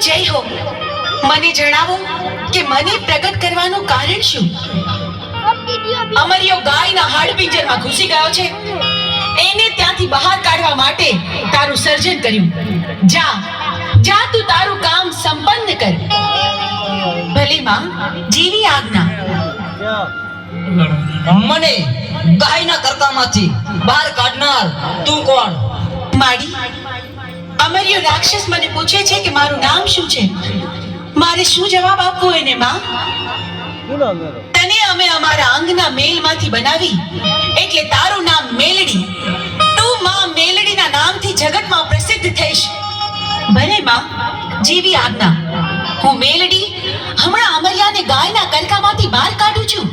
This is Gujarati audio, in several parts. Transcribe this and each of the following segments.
જય હો. મને જણાવો કે મને પ્રગટ કરવાનું કારણ શું? અમરિયો ગાયના હાડપિંજરમાં ઘૂસી ગયો છે. એને ત્યાંથી બહાર કાઢવા માટે તારું સર્જન કર્યું. જા જા, તું તારું કામ સંપન્ન કર. ભલે માં, જીવી આજ્ઞા. મને ગાયના કરતામાંથી બહાર કાઢનાર તું કોણ? માડી, અમરિયો રાક્ષસ મને પૂછે છે કે મારું નામ શું છે. મારે શું જવાબ આપવો એને માં? તને અમે અમારા અંગના મેલમાંથી બનાવી એટલે તારું નામ મેલડી. તું માં મેલડીના નામથી જગતમાં પ્રસિદ્ધ થઈશ. ભલે માં, જીવી આજ્ઞા. હું મેલડી હમણાં અમરિયાને ગાયના કરકામાંથી બહાર કાઢું છું.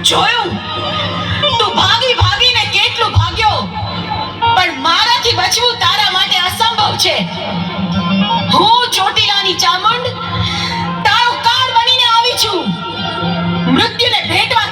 જોયું, તું ભાગી ભાગીને કેટલું ભાગ્યો, પણ મારાથી બચવું તારા માટે અસંભવ છે. હું ચોટીલાની ચામુંડ તારો કાળ બનીને આવી છું. મૃત્યુને ભેટવા